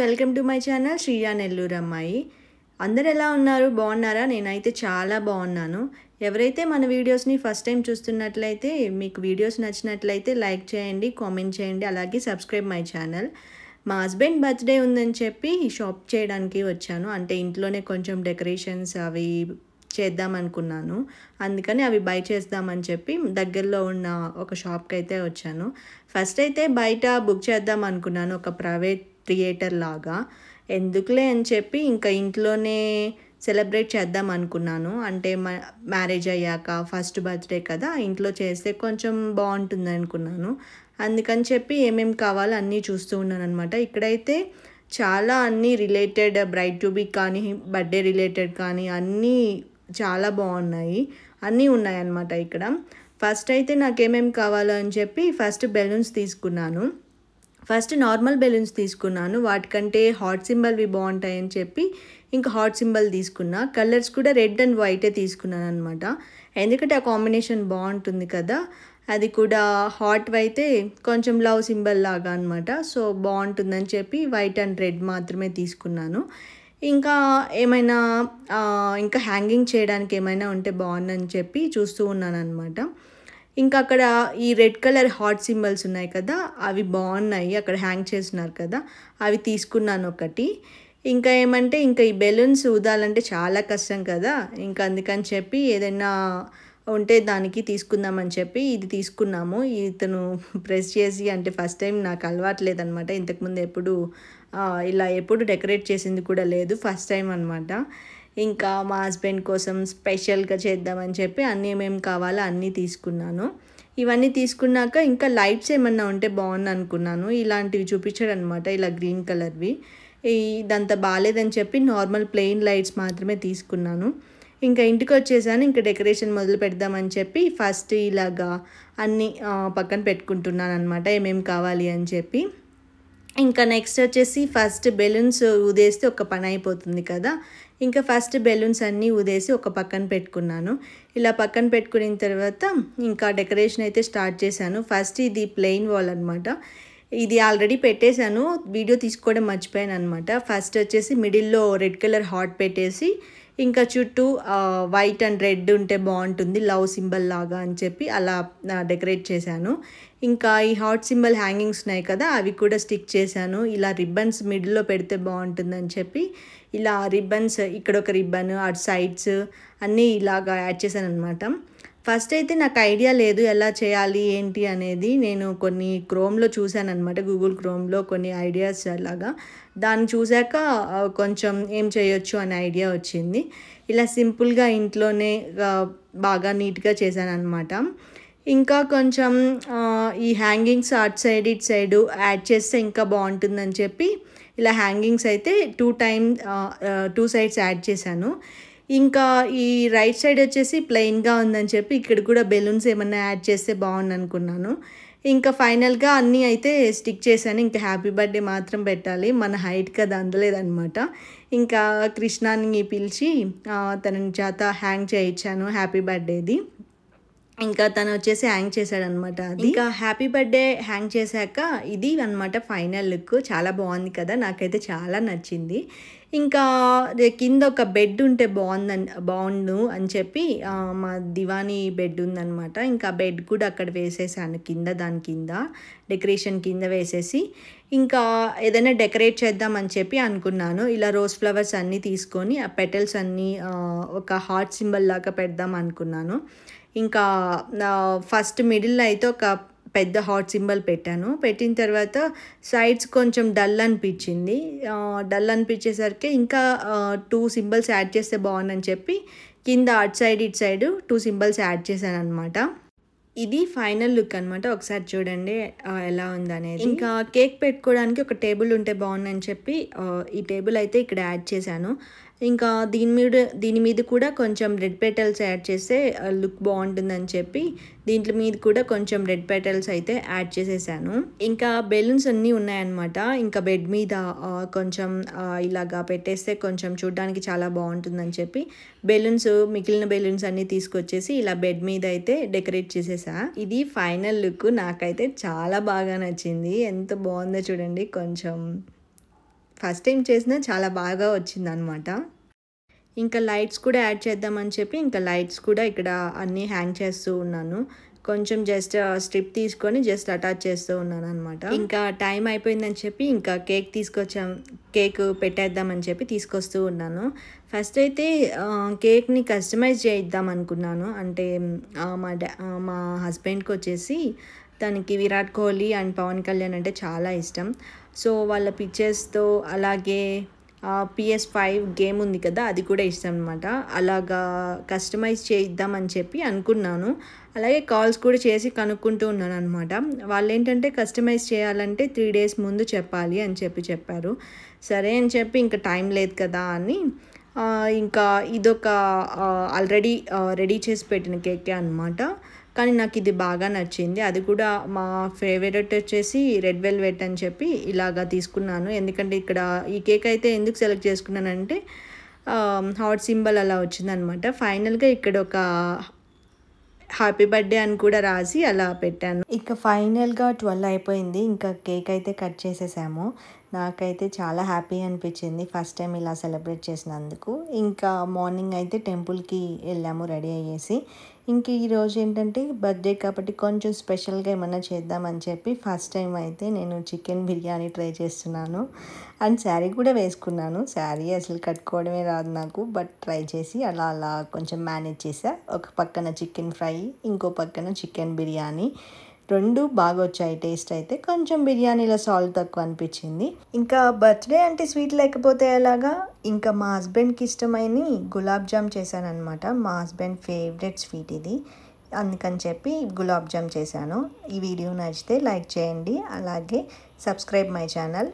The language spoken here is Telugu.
Welcome to my channel Sriya Nellore అమ్మాయి. అందరు ఎలా ఉన్నారు? బాగున్నారా? నేనైతే చాలా బాగున్నాను. ఎవరైతే మన వీడియోస్ని ఫస్ట్ టైం చూస్తున్నట్లయితే మీకు వీడియోస్ నచ్చినట్లయితే లైక్ చేయండి, కామెంట్ చేయండి, అలాగే సబ్స్క్రైబ్ మై ఛానల్. మా హస్బెండ్ బర్త్డే ఉందని చెప్పి షాప్ చేయడానికి వచ్చాను. అంటే ఇంట్లోనే కొంచెం డెకరేషన్స్ అవి చేద్దాం అనుకున్నాను. అందుకని అవి బై చేద్దామని చెప్పి దగ్గరలో ఉన్న ఒక షాప్కి అయితే వచ్చాను. ఫస్ట్ అయితే బయట బుక్ చేద్దాం అనుకున్నాను, ఒక ప్రైవేట్ థియేటర్ లాగా. ఎందుకులే అని చెప్పి ఇంకా ఇంట్లోనే సెలబ్రేట్ చేద్దాం అనుకున్నాను. అంటే మ్యారేజ్ అయ్యాక ఫస్ట్ బర్త్డే కదా, ఇంట్లో చేస్తే కొంచెం బాగుంటుంది అనుకున్నాను. అందుకని చెప్పి ఏమేమి కావాలో అన్నీ చూస్తూ ఉన్నాను అనమాట. ఇక్కడైతే చాలా అన్నీ రిలేటెడ్, బ్రైడ్ టు బీ కానీ బర్త్డే రిలేటెడ్ కానీ అన్నీ చాలా బాగున్నాయి, అన్నీ ఉన్నాయన్నమాట ఇక్కడ. ఫస్ట్ అయితే నాకేమేమి కావాలో అని చెప్పి ఫస్ట్ బెలూన్స్ తీసుకున్నాను. ఫస్ట్ నార్మల్ బెలూన్స్ తీసుకున్నాను, వాటికంటే హాట్ సింబల్వి బాగుంటాయని చెప్పి ఇంకా హాట్ సింబల్ తీసుకున్నా. కలర్స్ కూడా రెడ్ అండ్ వైటే తీసుకున్నాను అనమాట, ఎందుకంటే ఆ కాంబినేషన్ బాగుంటుంది కదా. అది కూడా హాట్ అయితే కొంచెం లవ్ సింబల్ లాగా అనమాట, సో బాగుంటుందని చెప్పి వైట్ అండ్ రెడ్ మాత్రమే తీసుకున్నాను. ఇంకా ఏమైనా ఇంకా హ్యాంగింగ్ చేయడానికి ఏమైనా ఉంటే బాగుందని చెప్పి చూస్తూ ఉన్నాను అనమాట. ఇంకా అక్కడ ఈ రెడ్ కలర్ హాట్ సింబల్స్ ఉన్నాయి కదా, అవి బాగున్నాయి, అక్కడ హ్యాంగ్ చేస్తున్నారు కదా, అవి తీసుకున్నాను ఒకటి. ఇంకా ఏమంటే ఇంకా ఈ బెలూన్స్ ఊదాలంటే చాలా కష్టం కదా, ఇంకా అందుకని చెప్పి ఏదైనా ఉంటే దానికి తీసుకుందామని చెప్పి ఇది తీసుకున్నాము. ఇతను ప్రెస్ చేసి, అంటే ఫస్ట్ టైం నాకు అలవాట్లేదనమాట, ఇంతకుముందు ఎప్పుడు డెకరేట్ చేసింది కూడా లేదు, ఫస్ట్ టైం అనమాట. ఇంకా మా హస్బెండ్ కోసం స్పెషల్గా చేద్దామని చెప్పి అన్నీ ఏమేమి కావాలో అన్నీ తీసుకున్నాను. ఇవన్నీ తీసుకున్నాక ఇంకా లైట్స్ ఏమన్నా ఉంటే బాగుంది అనుకున్నాను. ఇలాంటివి చూపించాడు అనమాట, ఇలా గ్రీన్ కలర్వి. ఇదంతా బాగాలేదని చెప్పి నార్మల్ ప్లెయిన్ లైట్స్ మాత్రమే తీసుకున్నాను. ఇంకా ఇంటికి వచ్చేసాను, ఇంకా డెకరేషన్ మొదలు పెడదామని చెప్పి ఫస్ట్ ఇలాగా అన్నీ పక్కన పెట్టుకుంటున్నాను అనమాట, ఏమేమి కావాలి అని చెప్పి. ఇంకా నెక్స్ట్ వచ్చేసి ఫస్ట్ బెలూన్స్ ఊదేస్తే ఒక పని అయిపోతుంది కదా, ఇంకా ఫస్ట్ బెలూన్స్ అన్నీ ఊదేసి ఒక పక్కన పెట్టుకున్నాను. ఇలా పక్కన పెట్టుకున్న తర్వాత ఇంకా డెకరేషన్ అయితే స్టార్ట్ చేశాను. ఫస్ట్ ఇది ప్లెయిన్ వాల్ అనమాట, ఇది ఆల్రెడీ పెట్టేశాను, వీడియో తీసుకోవడం మర్చిపోయాను అనమాట. ఫస్ట్ వచ్చేసి మిడిల్లో రెడ్ కలర్ హార్ట్ పెట్టేసి ఇంకా చుట్టూ వైట్ అండ్ రెడ్ ఉంటే బాగుంటుంది లవ్ సింబల్ లాగా అని చెప్పి అలా డెకరేట్ చేశాను. ఇంకా ఈ హార్ట్ సింబల్ హ్యాంగింగ్స్ ఉన్నాయి కదా, అవి కూడా స్టిక్ చేశాను. ఇలా రిబ్బన్స్ మిడిల్లో పెడితే బాగుంటుందని చెప్పి ఇలా రిబ్బన్స్, ఇక్కడ ఒక రిబ్బన్, అటు సైడ్స్ అన్నీ ఇలాగా యాడ్ చేశాను అనమాట. ఫస్ట్ అయితే నాకు ఐడియా లేదు ఎలా చేయాలి ఏంటి అనేది. నేను కొన్ని క్రోమ్లో చూశాను అనమాట, గూగుల్ క్రోమ్లో కొన్ని ఐడియాస్ అలాగా. దాన్ని చూశాక కొంచెం ఏం చేయొచ్చు అనే ఐడియా వచ్చింది. ఇలా సింపుల్గా ఇంట్లోనే బాగా నీట్గా చేశాను అనమాట. ఇంకా కొంచెం ఈ హ్యాంగింగ్స్ అటు సైడ్ ఇటు సైడు యాడ్ చేస్తే ఇంకా బాగుంటుందని చెప్పి ఇలా హ్యాంగింగ్స్ అయితే టూ సైడ్స్ యాడ్ చేశాను. ఇంకా ఈ రైట్ సైడ్ వచ్చేసి ప్లెయిన్గా ఉందని చెప్పి ఇక్కడ కూడా బెలూన్స్ ఏమన్నా యాడ్ చేస్తే బాగుంది అనుకున్నాను. ఇంకా ఫైనల్గా అన్నీ అయితే స్టిక్ చేశాను. ఇంకా హ్యాపీ బర్త్డే మాత్రం పెట్టాలి, మన హైట్ కదా అందలేదనమాట. ఇంకా కృష్ణాని పిలిచి తనని చేత హ్యాంగ్ చేయించాను హ్యాపీ బర్త్డేది. ఇంకా తను వచ్చేసి హ్యాంగ్ చేశాడనమాట. అది ఇంకా హ్యాపీ బర్త్డే హ్యాంగ్ చేశాక ఇది అనమాట ఫైనల్ లుక్. చాలా బాగుంది కదా, నాకైతే చాలా నచ్చింది. ఇంకా కింద ఒక బెడ్ ఉంటే బాగుండు అని చెప్పి మా దివానీ బెడ్ ఉందనమాట, ఇంకా బెడ్ కూడా అక్కడ వేసేసాను కింద, దాని కింద డెకరేషన్ కింద వేసేసి ఇంకా ఏదైనా డెకరేట్ చేద్దామని చెప్పి అనుకున్నాను. ఇలా రోజ్ ఫ్లవర్స్ అన్నీ తీసుకొని ఆ పెటల్స్ అన్నీ ఒక హార్ట్ సింబల్ లాగా పెడదాం అనుకున్నాను. ఇంకా ఫస్ట్ మిడిల్లో అయితే ఒక పెద్ద హాట్ సింబల్ పెట్టాను. పెట్టిన తర్వాత సైడ్స్ కొంచెం డల్ అనిపించేసరికి ఇంకా 2 సింబల్స్ యాడ్ చేస్తే బాగుందని చెప్పి కింద అటు సైడ్ ఇటు సైడ్ 2 సింబల్స్ యాడ్ చేశాను అనమాట. ఇది ఫైనల్ లుక్ అనమాట, ఒకసారి చూడండి ఎలా ఉందనేది. ఇంకా కేక్ పెట్టుకోవడానికి ఒక టేబుల్ ఉంటే బాగుందని చెప్పి ఈ టేబుల్ అయితే ఇక్కడ యాడ్ చేశాను. ఇంకా దీని మీద కూడా కొంచెం రెడ్ పెటల్స్ యాడ్ చేస్తే లుక్ బాగుంటుందని చెప్పి దీంట్లో మీద కూడా కొంచెం రెడ్ పెటల్స్ అయితే యాడ్ చేసేసాను. ఇంకా బెలూన్స్ అన్నీ ఉన్నాయన్నమాట. ఇంకా బెడ్ మీద కొంచెం ఇలాగా పెట్టేస్తే కొంచెం చూడడానికి చాలా బాగుంటుందని చెప్పి మిగిలిన బెలూన్స్ అన్నీ తీసుకొచ్చేసి ఇలా బెడ్ మీద అయితే డెకరేట్ చేసేసా. ఇది ఫైనల్ లుక్, నాకైతే చాలా బాగా నచ్చింది. ఎంత బాగుందో చూడండి, కొంచెం ఫస్ట్ టైం చేసినా చాలా బాగా వచ్చిందనమాట. ఇంకా లైట్స్ కూడా యాడ్ చేద్దామని చెప్పి ఇంకా లైట్స్ కూడా ఇక్కడ అన్నీ హ్యాంగ్ చేస్తూ ఉన్నాను. కొంచెం జస్ట్ స్ట్రిప్ తీసుకొని జస్ట్ అటాచ్ చేస్తూ ఉన్నాను అనమాట. ఇంకా టైం అయిపోయిందని చెప్పి ఇంకా కేక్ పెట్టేద్దామని చెప్పి తీసుకొస్తూ ఉన్నాను. ఫస్ట్ అయితే కేక్ని కస్టమైజ్ చేద్దాం అనుకున్నాను. అంటే మా హస్బెండ్కి వచ్చేసి తనకి విరాట్ కోహ్లీ అండ్ పవన్ కళ్యాణ్ అంటే చాలా ఇష్టం. సో వాళ్ళ పిక్చర్స్తో అలాగే PS5 గేమ్ ఉంది కదా, అది కూడా ఇష్టం అనమాట. అలాగా కస్టమైజ్ చేద్దామని చెప్పి అనుకున్నాను. అలాగే కాల్స్ కూడా చేసి కనుక్కుంటూ ఉన్నాను అనమాట. వాళ్ళు ఏంటంటే కస్టమైజ్ చేయాలంటే 3 days ముందు చెప్పాలి అని చెప్పారు. సరే అని చెప్పి ఇంకా టైం లేదు కదా అని ఇంకా ఇదొక ఆల్రెడీ రెడీ చేసి పెట్టిన కేకే అనమాట. కానీ నాకు ఇది బాగా నచ్చింది. అది కూడా మా ఫేవరెట్ వచ్చేసి రెడ్ వెల్వెట్ అని చెప్పి ఇలాగా తీసుకున్నాను. ఎందుకంటే ఇక్కడ ఈ కేక్ అయితే ఎందుకు సెలెక్ట్ చేసుకున్నానంటే హార్ట్ సింబల్ అలా వచ్చిందనమాట. ఫైనల్గా ఇక్కడ ఒక హ్యాపీ బర్త్డే అని కూడా రాసి అలా పెట్టాను. ఇక ఫైనల్గా 12 అయిపోయింది. ఇంకా కేక్ అయితే కట్ చేసేసాము. నాకైతే చాలా హ్యాపీ అనిపించింది ఫస్ట్ టైం ఇలా సెలబ్రేట్ చేసినందుకు. ఇంకా మార్నింగ్ అయితే టెంపుల్కి వెళ్ళాము రెడీ అయ్యేసి. ఇంక ఈరోజు ఏంటంటే బర్త్డే కాబట్టి కొంచెం స్పెషల్గా ఏమన్నా చేద్దామని చెప్పి ఫస్ట్ టైం అయితే నేను చికెన్ బిర్యానీ ట్రై చేస్తున్నాను. అండ్ శారీ కూడా వేసుకున్నాను. శారీ అసలు కట్టుకోవడమే రాదు నాకు, బట్ ట్రై చేసి అలా కొంచెం మేనేజ్ చేసా. ఒక పక్కన చికెన్ ఫ్రై, ఇంకో పక్కన చికెన్ బిర్యానీ, రెండు బాగా వచ్చాయి టేస్ట్ అయితే. కొంచెం బిర్యానీలో సాల్ట్ తక్కువ అనిపించింది. ఇంకా బర్త్డే అంటే స్వీట్ లేకపోతే ఎలాగా, ఇంకా మా హస్బెండ్కి ఇష్టమైన గులాబ్ జామ్ చేశాను అనమాట. మా హస్బెండ్ ఫేవరెట్ స్వీట్ ఇది, అందుకని చెప్పి గులాబ్ జామ్ చేశాను. ఈ వీడియో నచ్చితే లైక్ చేయండి, అలాగే సబ్స్క్రైబ్ మై ఛానల్.